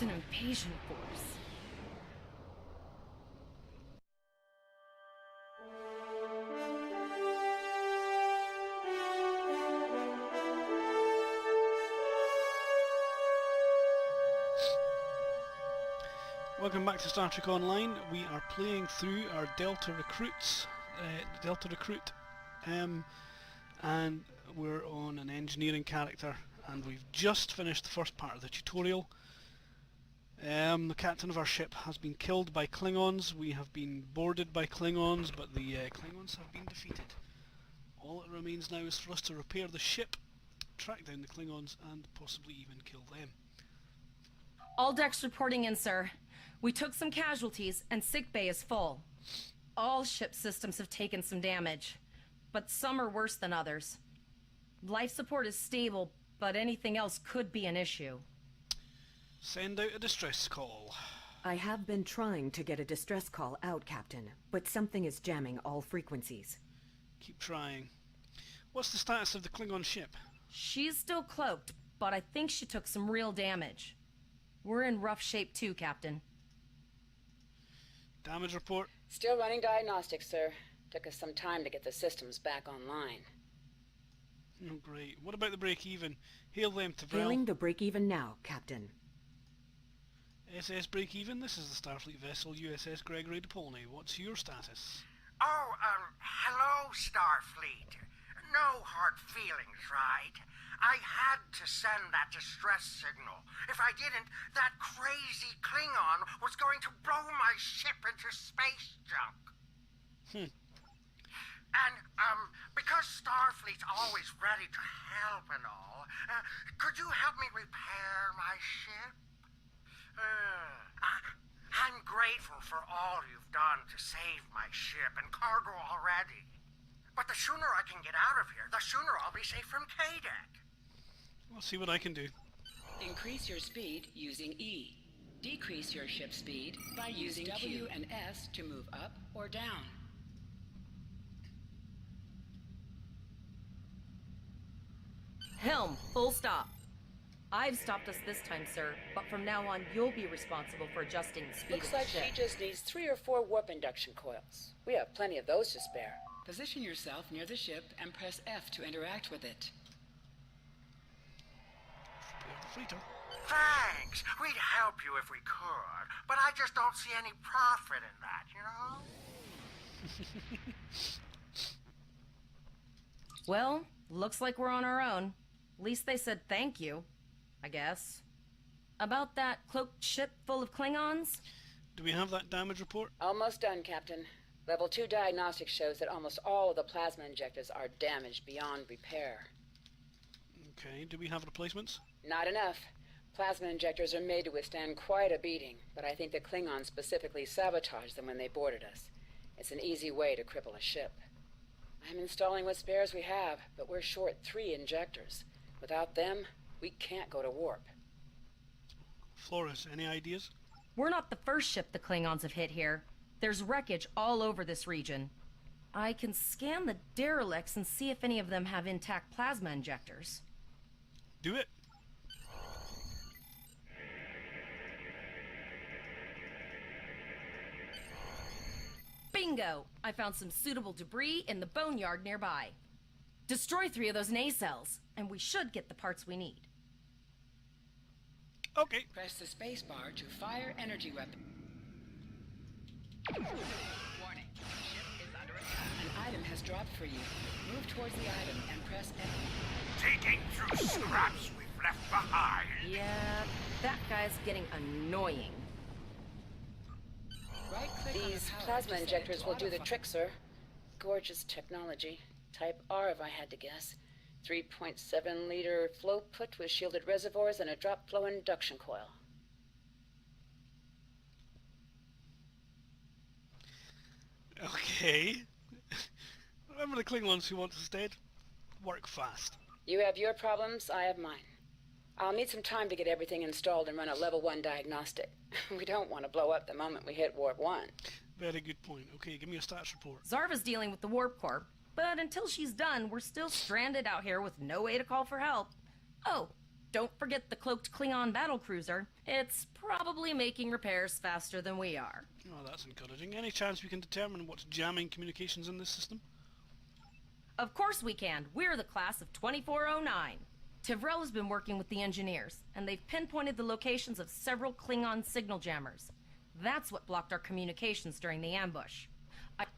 It's an impatient force. Welcome back to Star Trek Online. We are playing through our Delta Recruit, and we're on an engineering character, and we've just finished the first part of the tutorial. The captain of our ship has been killed by Klingons. We have been boarded by Klingons, but the Klingons have been defeated. All that remains now is for us to repair the ship, track down the Klingons, and possibly even kill them. All decks reporting in, sir. We took some casualties, and sickbay is full. All ship systems have taken some damage, but some are worse than others. Life support is stable, but anything else could be an issue. Send out a distress call. I have been trying to get a distress call out, Captain, but something is jamming all frequencies. Keep trying. What's the status of the Klingon ship? She's still cloaked, but I think she took some real damage. We're in rough shape too, Captain. Damage report? Still running diagnostics, sir. Took us some time to get the systems back online. Oh, great. What about the break-even? Hail them to Vrel. Hailing the break-even now, Captain. SS break-even? This is the Starfleet vessel USS Gregory DePaulney. What's your status? Oh, hello, Starfleet. No hard feelings, right? I had to send that distress signal. If I didn't, that crazy Klingon was going to blow my ship into space junk. And, because Starfleet's always ready to help and all, could you help me repair my ship? I'm grateful for all you've done to save my ship and cargo already. But the sooner I can get out of here, the sooner I'll be safe from Kadek. I'll see what I can do. Increase your speed using E. Decrease your ship speed by using W and S to move up or down. Helm, full stop. I've stopped us this time, sir, but from now on you'll be responsible for adjusting the speed Looks of the like ship. she just needs 3 or 4 warp induction coils. We have plenty of those to spare. Position yourself near the ship and press F to interact with it. Freighter. Thanks. We'd help you if we could, but I just don't see any profit in that, you know? Well, looks like we're on our own. At least they said thank you, I guess. About that cloaked ship full of Klingons? Do we have that damage report? Almost done, Captain. Level 2 diagnostics shows that almost all of the plasma injectors are damaged beyond repair. Okay, do we have replacements? Not enough. Plasma injectors are made to withstand quite a beating, but I think the Klingons specifically sabotaged them when they boarded us. It's an easy way to cripple a ship. I'm installing what spares we have, but we're short 3 injectors. Without them, we can't go to warp. Flores, any ideas? We're not the first ship the Klingons have hit here. There's wreckage all over this region. I can scan the derelicts and see if any of them have intact plasma injectors. Do it. Bingo! I found some suitable debris in the boneyard nearby. Destroy 3 of those nacelles, and we should get the parts we need. Okay. Press the space bar to fire energy weapon. Warning. Ship is under attack. An item has dropped for you. Move towards the item and press F. Taking through scraps we've left behind. Yeah, that guy's getting annoying. Right-click on the These power to plasma set it injectors to will do the autofire. trick, sir. Gorgeous technology. Type R, if I had to guess. 3.7-liter flow put with shielded reservoirs and a drop flow induction coil. Okay. Remember the Klingons who want us dead? Work fast. You have your problems, I have mine. I'll need some time to get everything installed and run a level 1 diagnostic. We don't want to blow up the moment we hit warp 1. Very good point. Okay, give me a status report. Zarva's dealing with the Warp Corp, but until she's done, we're still stranded out here with no way to call for help. Oh, don't forget the cloaked Klingon battlecruiser. It's probably making repairs faster than we are. Oh, that's encouraging. Any chance we can determine what's jamming communications in this system? Of course we can. We're the class of 2409. Tivrel has been working with the engineers, and they've pinpointed the locations of several Klingon signal jammers. That's what blocked our communications during the ambush.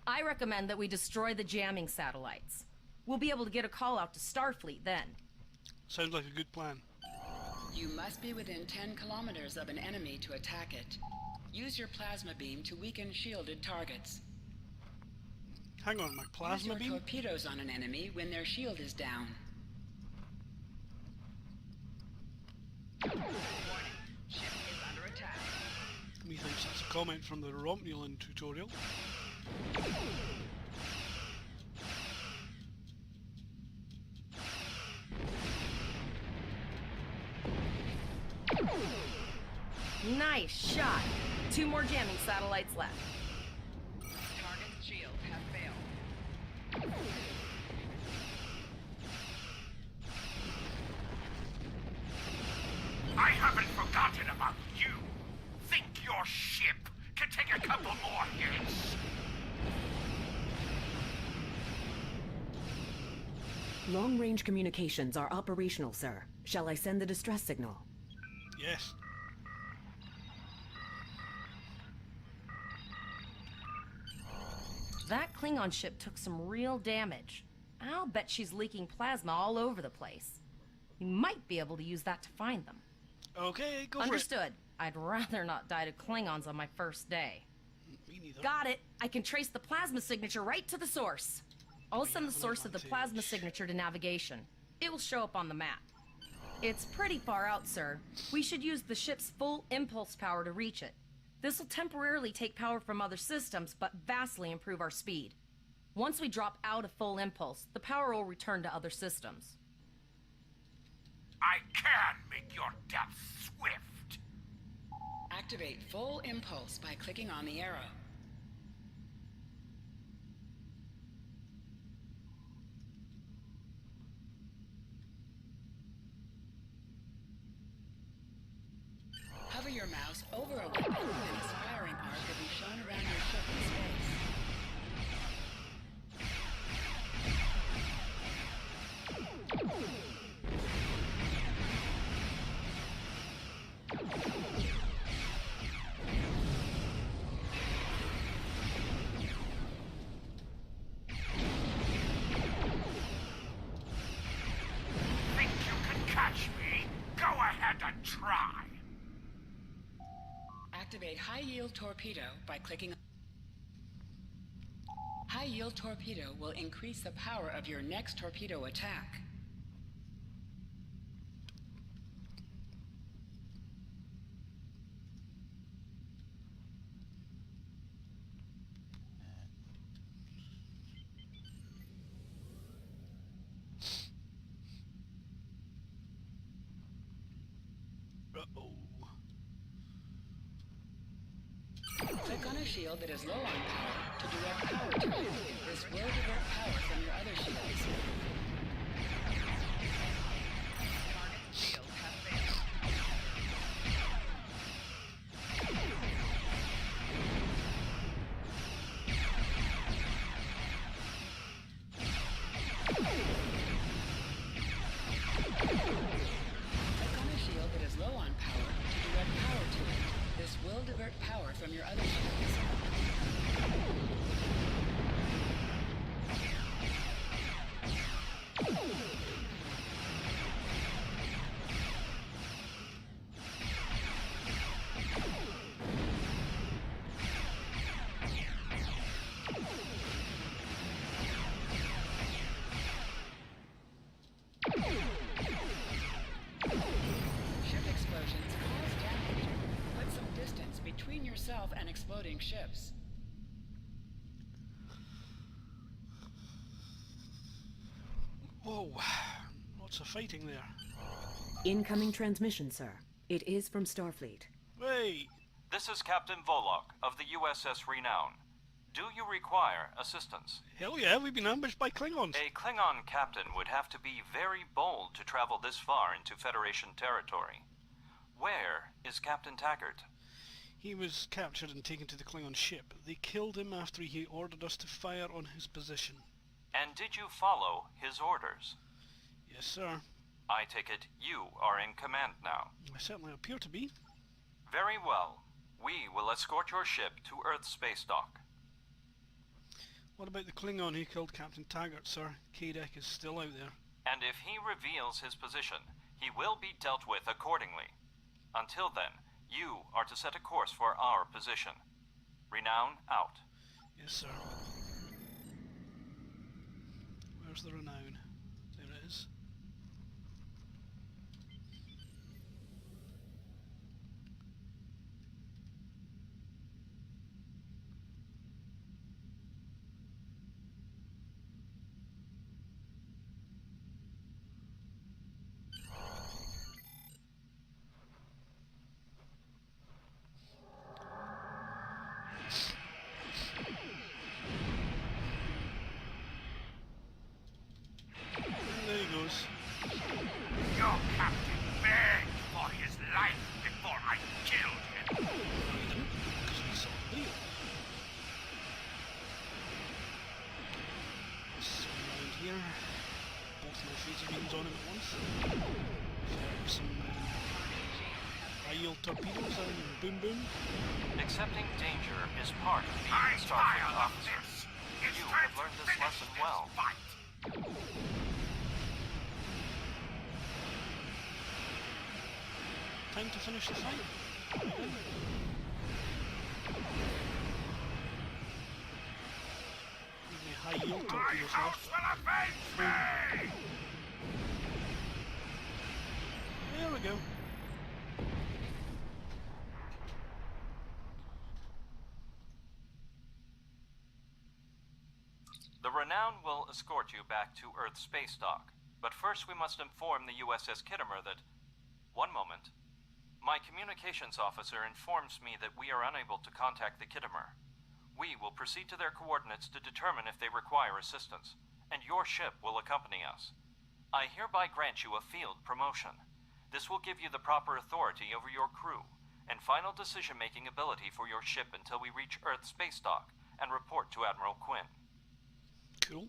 I recommend that we destroy the jamming satellites. We'll be able to get a call out to Starfleet then. Sounds like a good plan. You must be within 10 kilometers of an enemy to attack it. Use your plasma beam to weaken shielded targets. Hang on, my Use plasma your beam? torpedoes on an enemy when their shield is down. Warning. Ship is under attack. Methinks that's a comment from the Romulan tutorial. Nice shot. 2 more jamming satellites left. Target's shields have failed. I haven't forgotten about you. Think your ship can take a couple more hits? Long-range communications are operational, sir. Shall I send the distress signal? Yes. That Klingon ship took some real damage. I'll bet she's leaking plasma all over the place. We might be able to use that to find them. Okay, go for Understood. I'd rather not die to Klingons on my first day. it. Me neither. Got it. I can trace the plasma signature right to the source. I'll send the have an source of the plasma advantage. signature to navigation. It will show up on the map. It's pretty far out, sir. We should use the ship's full impulse power to reach it. This will temporarily take power from other systems, but vastly improve our speed. Once we drop out of full impulse, the power will return to other systems. I can make your death swift. Activate full impulse by clicking on the arrow. Hover your mouse over a weapon and its firing arc will be shown around your ship in space. Think you can catch me? Go ahead and try. Activate high-yield torpedo by clicking. High-yield torpedo will increase the power of your next torpedo attack. Uh-oh. Click on a shield that is low on power to direct power to it. This will divert power from your other shields. Target's shields have failed. Click on a shield that is low on power to direct power to it. This will divert power from your other shields. Ship explosions cause damage. Put some distance between yourself and exploding ships. Whoa. Lots of fighting there. Incoming transmission, sir. It is from Starfleet. Wait. This is Captain Volok of the USS Renown. Do you require assistance? Hell yeah, we've been ambushed by Klingons. A Klingon captain would have to be very bold to travel this far into Federation territory. Where is Captain Taggart? He was captured and taken to the Klingon ship. They killed him after he ordered us to fire on his position. And did you follow his orders? Yes, sir. I take it you are in command now. I certainly appear to be. Very well. We will escort your ship to Earth's Spacedock. What about the Klingon who killed Captain Taggart, sir? Kadek is still out there. And if he reveals his position, he will be dealt with accordingly. Until then, you are to set a course for our position. Renown out. Yes, sir. Where's the renown? There it is. There he goes. Your captain begged for his life before I killed him. No, he didn't, because we saw the video. Let's swing around here. Both my phaser beams on him at once. Fire some high-yield torpedoes and boom boom. Accepting danger is part of being I'm a Starfleet tired of officer. this. It's You time have to learned this finish lesson this well. fight. Time to finish the fight. Give me high-yield My torpedoes house left. will avenge me! There we go. The Renown will escort you back to Earth's Spacedock. But first we must inform the USS Kittimer that... One moment. My communications officer informs me that we are unable to contact the Kittimer. We will proceed to their coordinates to determine if they require assistance, and your ship will accompany us. I hereby grant you a field promotion. This will give you the proper authority over your crew, and final decision-making ability for your ship until we reach Earth's Spacedock and report to Admiral Quinn. Cool.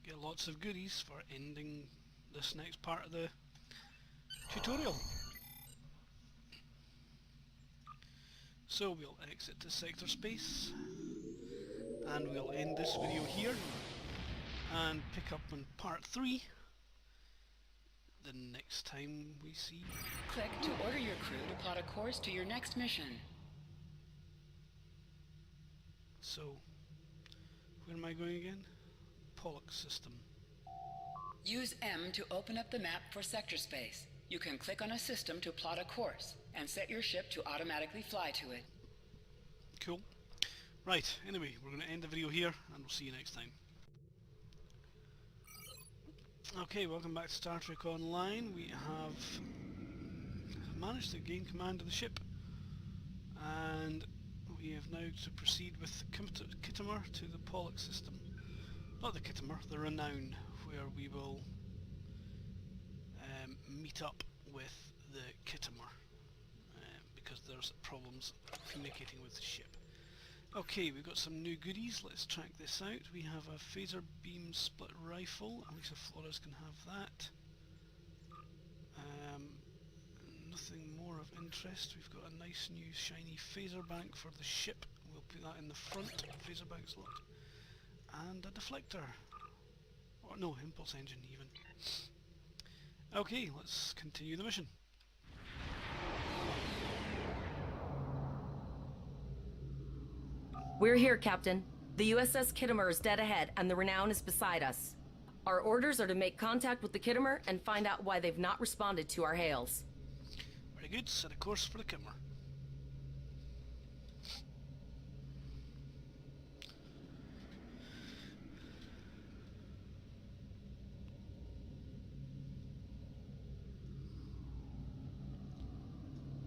Get lots of goodies for ending this next part of the tutorial. So we'll exit to sector space and we'll end this video here and pick up on part 3 the next time we see. Click to order your crew to plot a course to your next mission. So, where am I going again? Pollux system. Use M to open up the map for sector space. You can click on a system to plot a course and set your ship to automatically fly to it. Cool. Right, anyway, we're going to end the video here and we'll see you next time. Okay, welcome back to Star Trek Online. We have managed to gain command of the ship and we have now to proceed with the Kittimer to the Pollux system. Not the Kittimer, the Renown, where we will meet up with the Kittimer because there's problems communicating with the ship. Okay, we've got some new goodies. Let's track this out. We have a phaser beam split rifle. Elisa Flores can have that. Nothing more of interest. We've got a nice new shiny phaser bank for the ship. We'll put that in the front. Phaser bank slot. And a deflector. Or no, impulse engine even. Okay, let's continue the mission. We're here, Captain. The USS Kittimer is dead ahead, and the Renown is beside us. Our orders are to make contact with the Kittimer and find out why they've not responded to our hails. Very good, set a course for the Kittimer.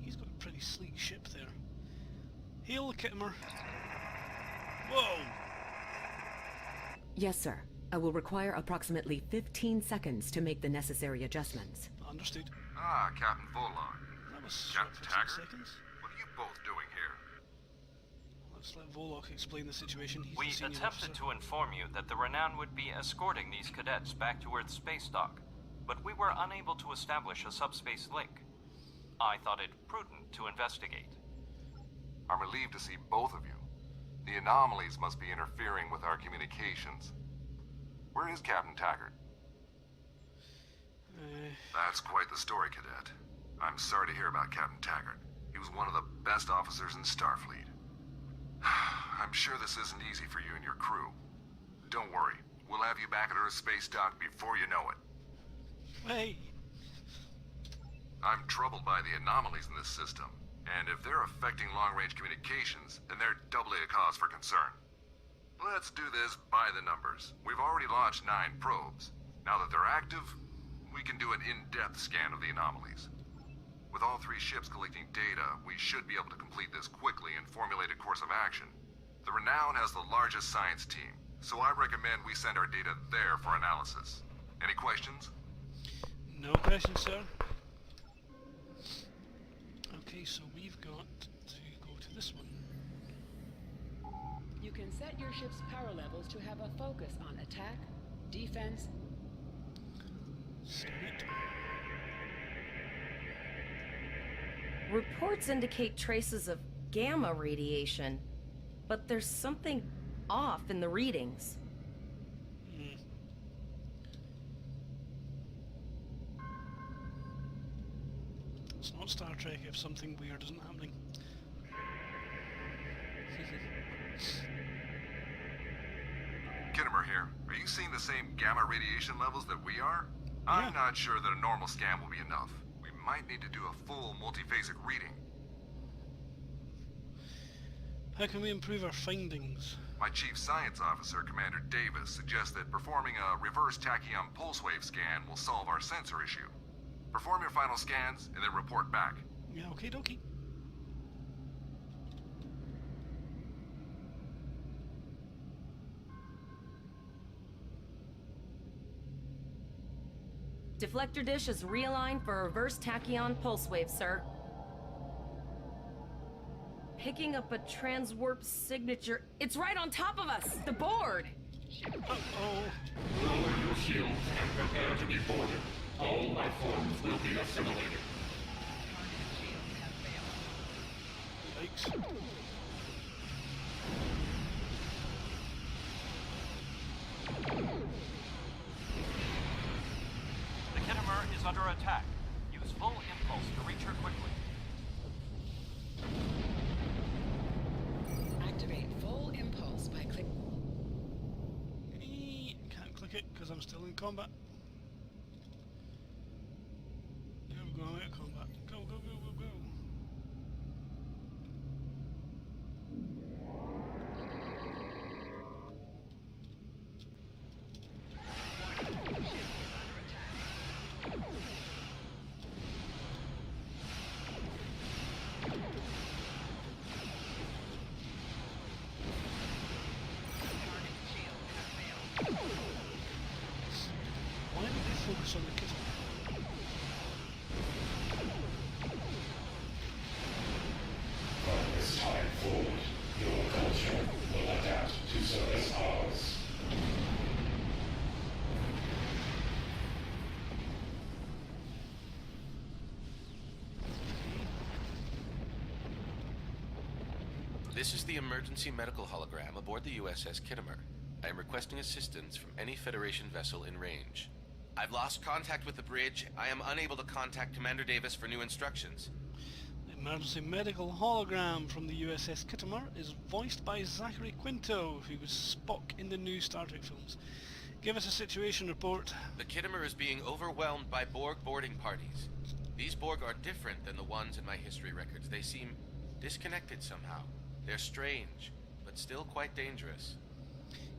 He's got a pretty sleek ship there. Hail the Kittimer. Whoa! Yes, sir. I will require approximately 15 seconds to make the necessary adjustments. Understood. Ah, Captain Volok. That was Captain 15 Taggart? seconds. What are you both doing here? Let's let Volok explain the situation. He's We the senior attempted officer. to inform you that the Renown would be escorting these cadets back to Earth's Spacedock, but we were unable to establish a subspace link. I thought it prudent to investigate. I'm relieved to see both of you. The anomalies must be interfering with our communications. Where is Captain Taggart? That's quite the story, Cadet. I'm sorry to hear about Captain Taggart. He was one of the best officers in Starfleet. I'm sure this isn't easy for you and your crew. Don't worry. We'll have you back at Earth Spacedock before you know it. Hey! I'm troubled by the anomalies in this system, and if they're affecting long-range communications, then they're doubly a cause for concern. Let's do this by the numbers. We've already launched 9 probes. Now that they're active, we can do an in-depth scan of the anomalies. With all 3 ships collecting data, we should be able to complete this quickly and formulate a course of action. The Renown has the largest science team, so I recommend we send our data there for analysis. Any questions? No questions, sir. Okay, so we've got to go to this one. You can set your ship's power levels to have a focus on attack, defense. Sweet. Reports indicate traces of gamma radiation, but there's something off in the readings. It's not Star Trek if something weird isn't happening. Kittimer here. Are you seeing the same gamma radiation levels that we are? Yeah. I'm not sure that a normal scan will be enough. We might need to do a full multiphasic reading. How can we improve our findings? My chief science officer, Commander Davis, suggests that performing a reverse tachyon pulse wave scan will solve our sensor issue. Perform your final scans and then report back. Yeah, okie dokie. Deflector dish is realigned for a reverse tachyon pulse wave, sir. Picking up a transwarp signature. It's right on top of us! The board! Uh-oh. Lower your shields and prepare to be boarded. All life forms will be assimilated. Yikes. The Kittimer is under attack. Use full impulse to reach her quickly. Activate full impulse by clicking. Can't click it because I'm still in combat. Here we go, I'm out of combat. Go, go, go, go, go. Why did they focus on the kitten? From this time forward, your culture will adapt to service ours. This is the emergency medical hologram aboard the USS Kittimer. I am requesting assistance from any Federation vessel in range. I've lost contact with the bridge. I am unable to contact Commander Davis for new instructions. The emergency medical hologram from the USS Kittimer is voiced by Zachary Quinto, who was Spock in the new Star Trek films. Give us a situation report. The Kittimer is being overwhelmed by Borg boarding parties. These Borg are different than the ones in my history records. They seem disconnected somehow. They're strange, but still quite dangerous.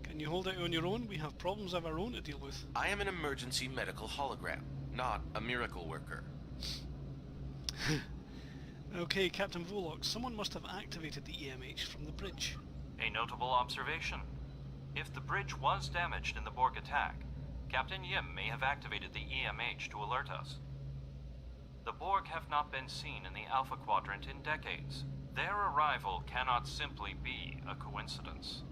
Can you hold it on your own? We have problems of our own to deal with. I am an emergency medical hologram, not a miracle worker. Okay, Captain Volok, someone must have activated the EMH from the bridge. A notable observation. If the bridge was damaged in the Borg attack, Captain Yim may have activated the EMH to alert us. The Borg have not been seen in the Alpha Quadrant in decades. Their arrival cannot simply be a coincidence.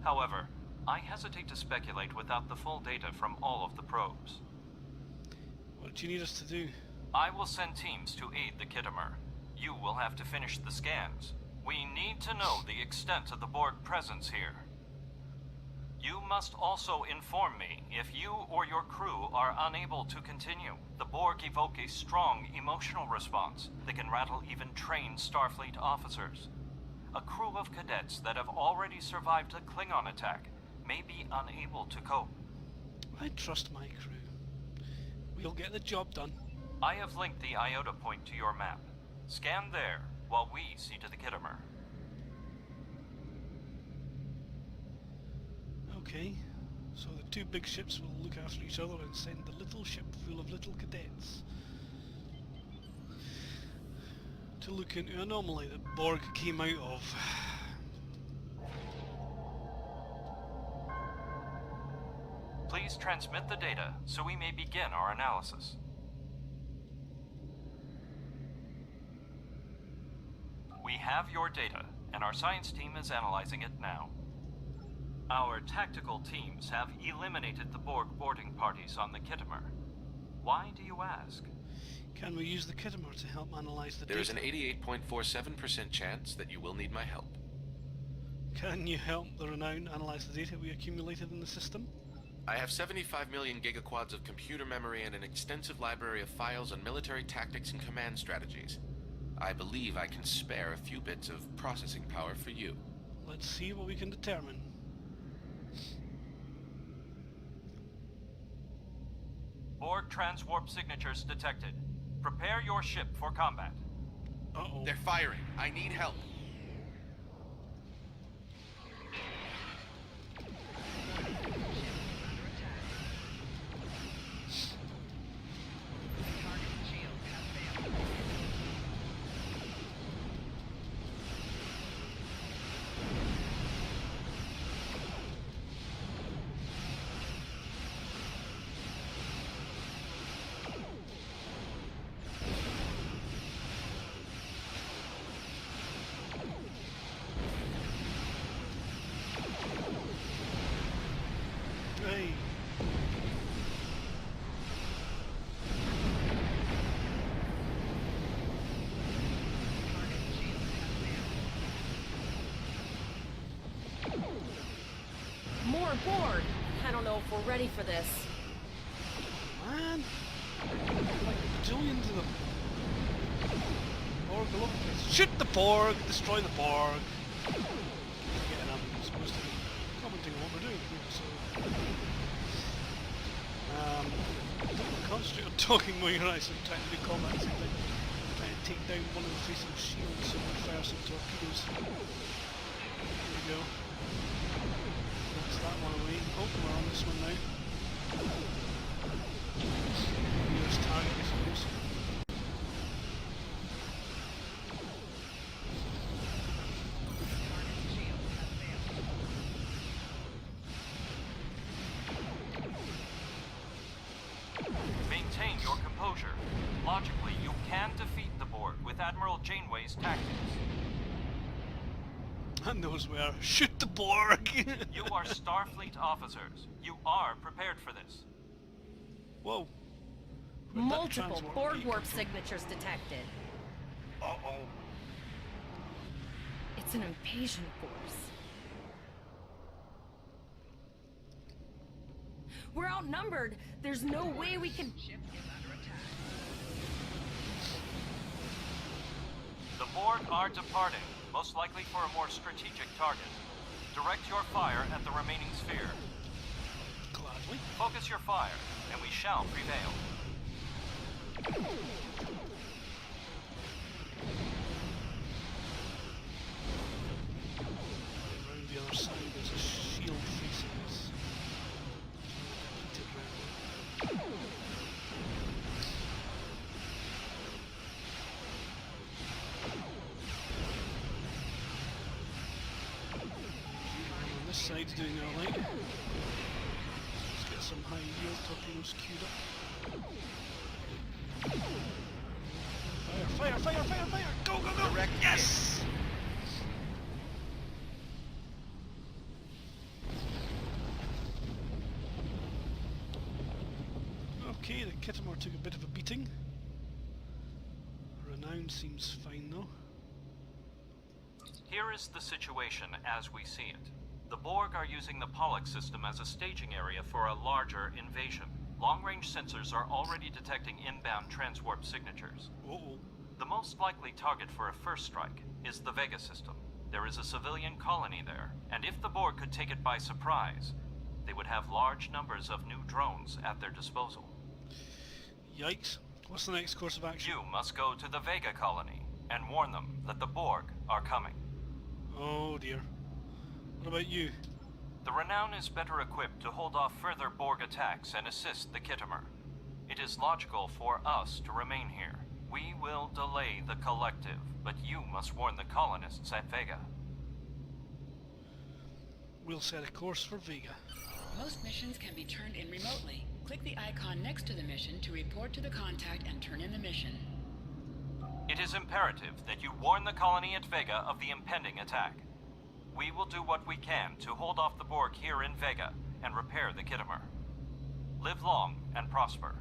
However, I hesitate to speculate without the full data from all of the probes. What do you need us to do? I will send teams to aid the Khitomer. You will have to finish the scans. We need to know the extent of the Borg presence here. You must also inform me if you or your crew are unable to continue. The Borg evoke a strong emotional response that can rattle even trained Starfleet officers. A crew of cadets that have already survived a Klingon attack may be unable to cope. I trust my crew. We'll get the job done. I have linked the Iota point to your map. Scan there while we see to the Khitomer. Okay, so the two big ships will look after each other and send the little ship full of little cadets to look into an anomaly that Borg came out of. Please transmit the data so we may begin our analysis. We have your data, and our science team is analyzing it now. Our tactical teams have eliminated the Borg boarding parties on the Khitomer. Why do you ask? Can we use the Khitomer to help analyze the data? There is an 88.47% chance that you will need my help. Can you help the Renown analyze the data we accumulated in the system? I have 75 million gigaquads of computer memory and an extensive library of files on military tactics and command strategies. I believe I can spare a few bits of processing power for you. Let's see what we can determine. Borg transwarp signatures detected. Prepare your ship for combat. Uh-oh. They're firing. I need help. Hey. More Borg! I don't know if we're ready for this. Man! Like bajillions of them. Borg all over the place. Shoot the Borg! Destroy the Borg! Again, I'm supposed to be commenting on what we're doing here, so... don't concentrate on talking while you're actually trying to do combat. It's like trying to take down one of the facing shields and fire some torpedoes. Here we go. That's that one away. Oh, we're on this one now. Nearest target, I suppose. Maintain your composure. Logically, you can defeat the Borg with Admiral Janeway's tactics. And those were shoot the Borg! You are Starfleet officers. You are prepared for this. Whoa. Where'd that Multiple transport Borg beam warp come from? signatures detected. Uh-oh. It's an invasion force. We're outnumbered. There's no way we can... The Borg are departing, most likely for a more strategic target. Direct your fire at the remaining sphere. Gladly. Focus your fire, and we shall prevail. Around the other side there's a shield facing us. Depleted round there. side's doing alright. Let's get some high yield torpedoes queued up. Fire, fire, fire, fire, fire! Go, go, go! Direct Yes! Okay, the Kittimor took a bit of a beating. Renown seems fine though. Here is the situation as we see it. The Borg are using the Pollux system as a staging area for a larger invasion. Long-range sensors are already detecting inbound transwarp signatures. Uh-oh. The most likely target for a first strike is the Vega system. There is a civilian colony there, and if the Borg could take it by surprise, they would have large numbers of new drones at their disposal. Yikes. What's the next course of action? You must go to the Vega colony and warn them that the Borg are coming. Oh dear. What about you? The Renown is better equipped to hold off further Borg attacks and assist the Kittimor. It is logical for us to remain here. We will delay the collective, but you must warn the colonists at Vega. We'll set a course for Vega. Most missions can be turned in remotely. Click the icon next to the mission to report to the contact and turn in the mission. It is imperative that you warn the colony at Vega of the impending attack. We will do what we can to hold off the Borg here in Vega and repair the Kittimor. Live long and prosper.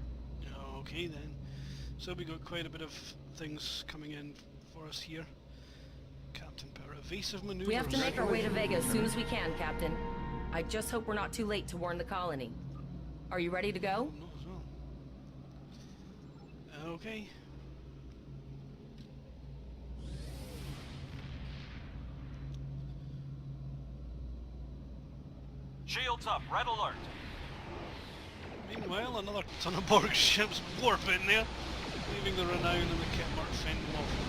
Okay then. So we got quite a bit of things coming in for us here. Captain Power, evasive maneuvers. We have to make our way to Vega as soon as we can, Captain. I just hope we're not too late to warn the colony. Are you ready to go? Not as well. Okay. Shields up, red alert. Meanwhile, another ton of Borg ships warp in there, leaving the Renown and the Kittimor fending off.